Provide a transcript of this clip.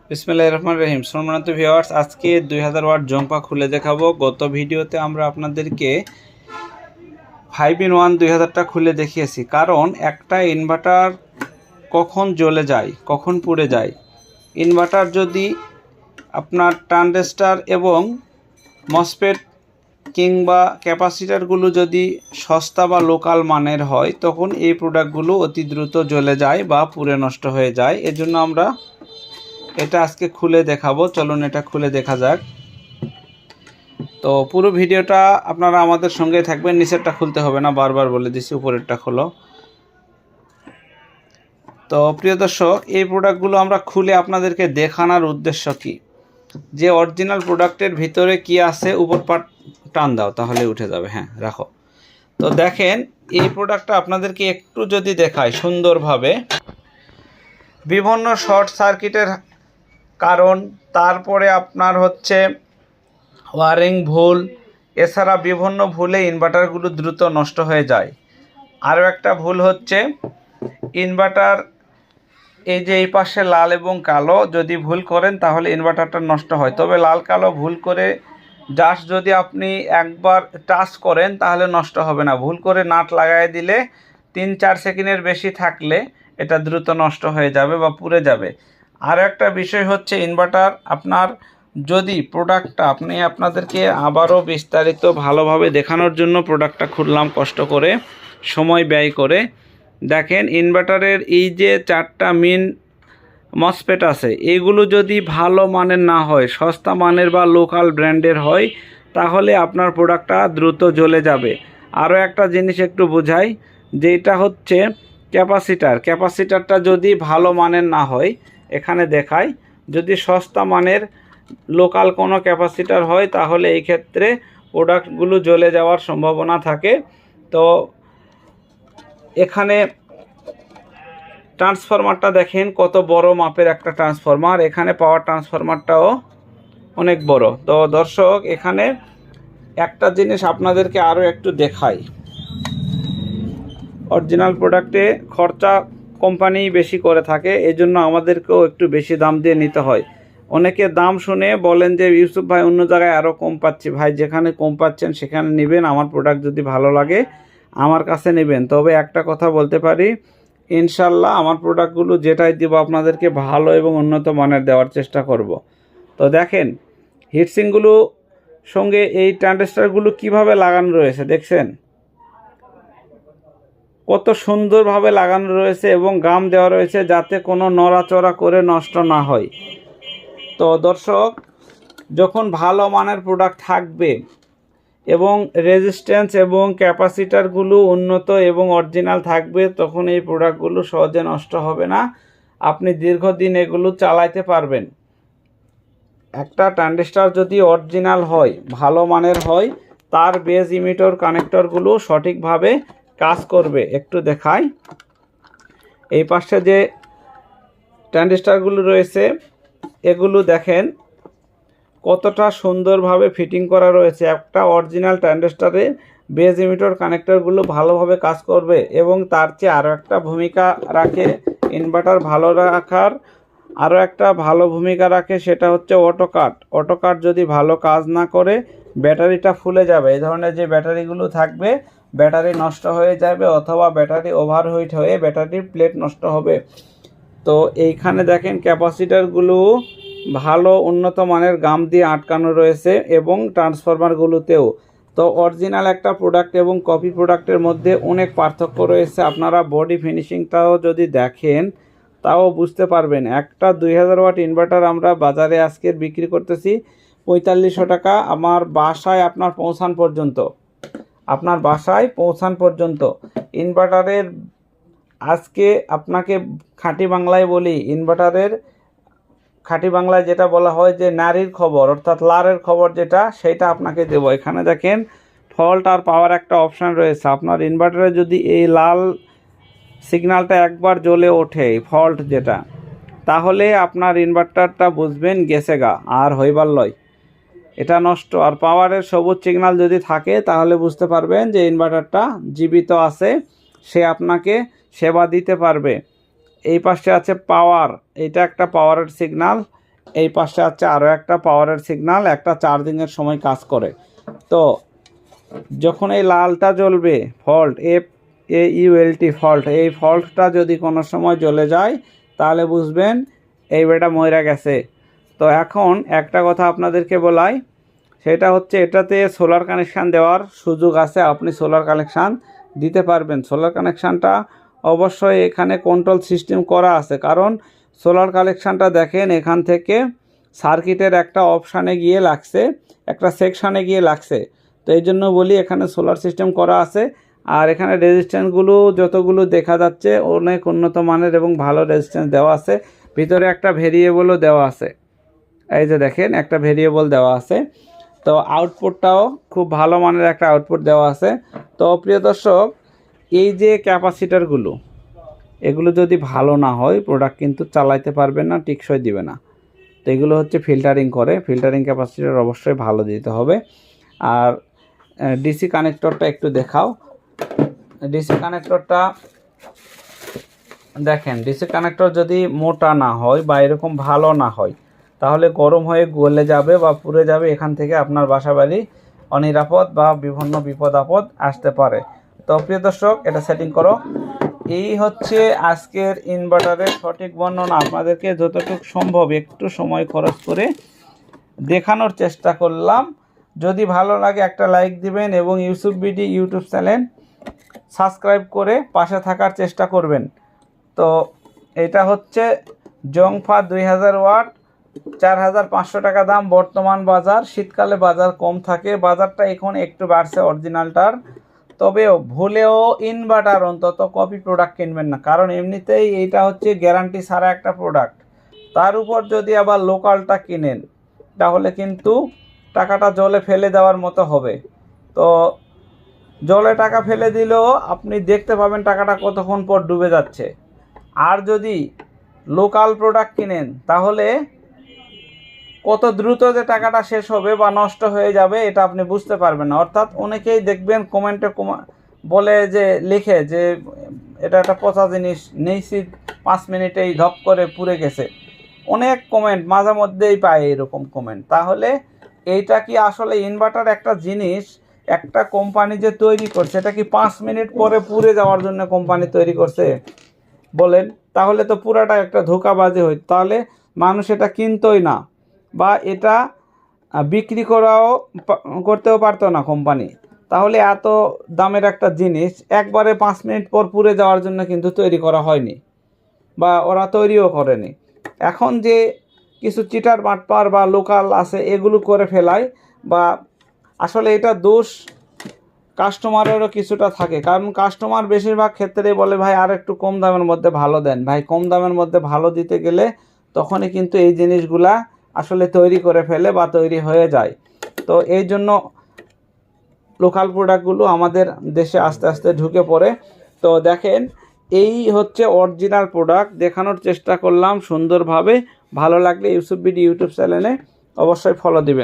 বিসমিল্লাহির রহমানির রহিম। সম্মানিত ভিউয়ার্স, আজকে 2000 ওয়াট জংপা খুলে দেখাবো। গত ভিডিওতে আমরা আপনাদেরকে 5-in-1 2000টা খুলে দেখিয়েছি, কারণ একটা ইনভার্টার কখন জ্বলে যায়, কখন পুড়ে যায়। ইনভার্টার যদি আপনার ট্রানজিস্টর এবং মসফেট কিংবা ক্যাপাসিটারগুলো যদি সস্তা বা লোকাল মানের হয়, তখন এই প্রোডাক্টগুলো অতি দ্রুত জ্বলে যায় বা পুড়ে নষ্ট হয়ে যায়। এজন্য আমরা এটা আজকে খুলে দেখাবো। চলুন এটা খুলে দেখা যাক। তো পুরো ভিডিওটা আপনারা আমাদের সঙ্গে থাকবেন। নিচেরটা খুলতে হবে না, বারবার বলে দিচ্ছি, উপরেরটা খোলো। তো প্রিয় দর্শক, এই প্রোডাক্টগুলো আমরা খুলে আপনাদেরকে দেখানোর উদ্দেশ্য কি, যে অরিজিনাল প্রোডাক্টের ভিতরে কি আছে। উপর পাট টান দাও, তাহলে উঠে যাবে। হ্যাঁ, রাখো। তো দেখেন, এই প্রোডাক্টটা আপনাদেরকে একটু যদি দেখায় সুন্দরভাবে, বিভিন্ন শর্ট সার্কিটের কারণ, তারপরে আপনার হচ্ছে ওয়ারিং ভুল, এছাড়া বিভিন্ন ভুলে ইনভার্টারগুলো দ্রুত নষ্ট হয়ে যায়। আরও একটা ভুল হচ্ছে ইনভার্টার, এই যে এই পাশে লাল এবং কালো যদি ভুল করেন তাহলে ইনভার্টারটা নষ্ট হয়। তবে লাল কালো ভুল করে জাস্ট যদি আপনি একবার টাচ করেন তাহলে নষ্ট হবে না। ভুল করে নাট লাগাই দিলে 3-4 সেকেন্ডের বেশি থাকলে এটা দ্রুত নষ্ট হয়ে যাবে বা পুড়ে যাবে। আর একটা বিষয় হচ্ছে ইনভার্টার আপনার যদি প্রোডাক্টটা আপনাদেরকে আবারও বিস্তারিত ভালোভাবে দেখানোর জন্য প্রোডাক্টটা খুললাম কষ্ট করে, সময় ব্যয় করে। দেখেন, ইনভার্টারের এই যে 4টা মেন মসফেট আছে, এগুলো যদি ভালো মানের না হয়, সস্তা মানের বা লোকাল ব্র্যান্ডের হয়, তাহলে আপনার প্রোডাক্টটা দ্রুত জ্বলে যাবে। আরও একটা জিনিস একটু বোঝাই, যেটা হচ্ছে ক্যাপাসিটারটা যদি ভালো মানের না হয়, এখানে দেখায়, যদি সস্তা মানের লোকাল কোনো ক্যাপাসিটার হয় তাহলে এই ক্ষেত্রে প্রোডাক্টগুলো জ্বলে যাওয়ার সম্ভাবনা থাকে। তো এখানে ট্রান্সফরমারটা দেখেন কত বড় মাপের একটা ট্রান্সফরমার, এখানে পাওয়ার ট্রান্সফরমারটাও অনেক বড়। তো দর্শক, এখানে একটা জিনিস আপনাদেরকে আরও একটু দেখাই। অরিজিনাল প্রোডাক্টে খরচা কোম্পানি বেশি করে থাকে, এজন্য আমাদেরকেও একটু বেশি দাম দিয়ে নিতে হয়। অনেকে দাম শুনে বলেন যে ইউসুফ ভাই অন্য জায়গায় আরও কম পাচ্ছি। ভাই, যেখানে কম পাচ্ছেন সেখানে নেবেন। আমার প্রোডাক্ট যদি ভালো লাগে আমার কাছে নেবেন। তবে একটা কথা বলতে পারি, ইনশাল্লাহ আমার প্রোডাক্টগুলো যেটাই দিব আপনাদেরকে ভালো এবং উন্নত মানের দেওয়ার চেষ্টা করব। তো দেখেন, হিটসিংগুলো সঙ্গে এই ট্রানজিস্টরগুলো কিভাবে লাগানো রয়েছে দেখছেন, কত সুন্দরভাবে লাগানো রয়েছে এবং গাম দেওয়া রয়েছে যাতে কোনো নড়াচড়া করে নষ্ট না হয়। তো দর্শক, যখন ভালো মানের প্রোডাক্ট থাকবে এবং রেজিস্ট্যান্স এবং ক্যাপাসিটারগুলো উন্নত এবং অরিজিনাল থাকবে, তখন এই প্রোডাক্টগুলো সহজে নষ্ট হবে না। আপনি দীর্ঘদিন এগুলো চালাইতে পারবেন। একটা ট্রানজিস্টর যদি অরিজিনাল হয়, ভালো মানের হয়, তার বেজ ইমিটর কানেক্টরগুলো সঠিকভাবে কাজ করবে। একটু দেখাই, এই পাশে যে ট্রানজিস্টরগুলো রয়েছে এগুলো দেখেন কতটা সুন্দরভাবে ফিটিং করা রয়েছে। একটা অরিজিনাল ট্রানজিস্টরে বেজ ইমিটর কানেক্টরগুলো ভালোভাবে কাজ করবে এবং তার চেয়ে আরও একটা ভূমিকা রাখে ইনভার্টার ভালো রাখার, আরও একটা ভালো ভূমিকা রাখে, সেটা হচ্ছে অটোকাট যদি ভালো কাজ না করে ব্যাটারিটা ফুলে যাবে। এই ধরনের যে ব্যাটারিগুলো থাকবে, ব্যাটারি নষ্ট হয়ে যাবে অথবা ব্যাটারি ওভারহিট হয়ে ব্যাটারির প্লেট নষ্ট হবে। তো এইখানে দেখেন ক্যাপাসিটারগুলো ভালো উন্নত মানের গাম দিয়ে আটকানো রয়েছে এবং ট্রান্সফরমারগুলোতেও। তো অরিজিনাল একটা প্রোডাক্ট এবং কপি প্রোডাক্টের মধ্যে অনেক পার্থক্য রয়েছে। আপনারা বডি ফিনিশিংটাও যদি দেখেন তাও বুঝতে পারবেন। একটা 2000 ওয়াট ইনভার্টার আমরা বাজারে আজকের বিক্রি করতেছি 4500 টাকা। আমার বাসায় পৌঁছান পর্যন্ত ইনভার্টারের, আজকে আপনাকে খাঁটি বাংলায় বলি, ইনভার্টারের খাঁটি বাংলায় যেটা বলা হয় যে নারীর খবর, অর্থাৎ লারের খবর যেটা, সেটা আপনাকে দেব। এখানে দেখেন ফল্ট আর পাওয়ার একটা অপশান রয়েছে। আপনার ইনভার্টারে যদি এই লাল সিগন্যালটা একবার জ্বলে ওঠে, ফল্ট যেটা, তাহলে আপনার ইনভার্টারটা বুঝবেন গেছে গা, আর হইবার লয়, এটা নষ্ট। আর পাওয়ারের সবুজ সিগন্যাল যদি থাকে তাহলে বুঝতে পারবেন যে ইনভার্টারটা জীবিত আছে, সে আপনাকে সেবা দিতে পারবে। এই পাশে আছে পাওয়ার, এটা একটা পাওয়ারের সিগন্যাল। এই পাশে আছে আরও একটা পাওয়ারের সিগন্যাল, একটা চার্জিংয়ের সময় কাজ করে। তো যখন এই লালটা জ্বলবে ফল্ট, FAULT ফল্ট, এই ফল্টটা যদি কোনো সময় জ্বলে যায় তাহলে বুঝবেন এই বেটা মইরা গেছে। তো এখন একটা কথা আপনাদেরকে বলাই, সেটা হচ্ছে এটাতে সোলার কানেকশান দেওয়ার সুযোগ আছে, আপনি সোলার কানেকশান দিতে পারবেন। সোলার কানেকশানটা অবশ্যই এখানে কন্ট্রোল সিস্টেম করা আছে, কারণ সোলার কানেকশানটা দেখেন এখান থেকে সার্কিটের একটা অপশানে গিয়ে লাগছে, একটা সেকশানে গিয়ে লাগছে। তো এই জন্য বলি এখানে সোলার সিস্টেম করা আছে। আর এখানে রেজিস্ট্যান্সগুলো যতগুলো দেখা যাচ্ছে অনেক উন্নত মানের এবং ভালো রেজিস্ট্যান্স দেওয়া আছে। ভিতরে একটা ভেরিয়েবলও দেওয়া আছে, এই যে দেখেন একটা ভেরিয়েবল দেওয়া আছে। তো আউটপুটটাও খুব ভালো মানের একটা আউটপুট দেওয়া আছে। তো প্রিয় দর্শক, এই যে ক্যাপাসিটারগুলো, এগুলো যদি ভালো না হয় প্রোডাক্ট কিন্তু চালাইতে পারবেন না, টিকসই দিবে না। তো এগুলো হচ্ছে ফিল্টারিং করে, ফিল্টারিং ক্যাপাসিটার অবশ্যই ভালো দিতে হবে। আর ডিসি কানেক্টরটা একটু দেখাও। ডিসি কানেক্টরটা দেখেন, ডিসি কানেক্টর যদি মোটা না হয় বা এরকম ভালো না হয় তাহলে গরম হয়ে গলে যাবে বা পুড়ে যাবে, এখান থেকে আপনার বাসা বাড়ি অনিরাপদ বা বিভিন্ন বিপদ আপদ আসতে পারে। তো প্রিয় দর্শক, এটা সেটিং করো। এই হচ্ছে আজকের ইনভার্টারের সঠিক বর্ণনা, আপনাদেরকে যতটুকু সম্ভব একটু সময় খরচ করে দেখানোর চেষ্টা করলাম। যদি ভালো লাগে একটা লাইক দিবেন এবং ইউটিউব চ্যানেল সাবস্ক্রাইব করে পাশে থাকার চেষ্টা করবেন। তো এটা হচ্ছে জংফা 2000 ওয়াট, 4500 টাকা দাম বর্তমান বাজার। শীতকালে বাজার কম থাকে, বাজারটা এখন একটু বাড়ছে অরিজিনালটার। তবেও ভুলেও ইনভার্টার অন্তত কপি প্রোডাক্ট কিনবেন না, কারণ এমনিতেই এইটা হচ্ছে গ্যারান্টি ছাড়া একটা প্রোডাক্ট। তার উপর যদি আবার লোকালটা কিনেন তাহলে কিন্তু টাকাটা জলে ফেলে দেওয়ার মতো হবে। তো জলে টাকা ফেলে দিলেও আপনি দেখতে পাবেন টাকাটা কতক্ষণ পর ডুবে যাচ্ছে। আর যদি লোকাল প্রোডাক্ট কিনেন তাহলে কত দ্রুত যে টাকাটা শেষ হবে বা নষ্ট হয়ে যাবে এটা আপনি বুঝতে পারবেন না। অর্থাৎ অনেকেই দেখবেন কমেন্টে বলে যে লিখে যে এটা একটা পচা জিনিস নিয়েছি 5 মিনিটেই ধপ করে পুড়ে গেছে। অনেক কমেন্ট মাঝে মধ্যেই পায় এরকম কমেন্ট। তাহলে এইটা কি আসলে ইনভার্টার একটা জিনিস একটা কোম্পানি যে তৈরি করছে, এটা কি 5 মিনিট পরে পুড়ে যাওয়ার জন্য কোম্পানি তৈরি করছে বলেন? তাহলে তো পুরাটা একটা ধোঁকাবাজি হইত, তাহলে মানুষ এটা কিনতোই না বা এটা বিক্রি করতেও পারতো না কোম্পানি। তাহলে এত দামের একটা জিনিস একবারে 5 মিনিট পর পুড়ে যাওয়ার জন্য কিন্তু তৈরি করা হয়নি বা ওরা তৈরিও করেনি। এখন যে কিছু চিটার বাটপার বা লোকাল আছে এগুলো করে ফেলায়, বা আসলে এটা দোষ কাস্টমারেরও কিছুটা থাকে, কারণ কাস্টমার বেশিরভাগ ক্ষেত্রে বলে ভাই আর একটু কম দামের মধ্যে ভালো দেন। ভাই কম দামের মধ্যে ভালো দিতে গেলে তখনই কিন্তু এই জিনিসগুলা আসলে তৈরি করে ফেলে বা তৈরি হয়ে যায়। তো এই জন্য লোকাল প্রোডাক্টগুলো আমাদের দেশে আস্তে আস্তে ঢুকে পড়ে। তো দেখেন, এই হচ্ছে অরিজিনাল প্রোডাক্ট, দেখানোর চেষ্টা করলাম সুন্দরভাবে। ভালো লাগলে ইউটিউব চ্যানেলে অবশ্যই ফলো দিবেন।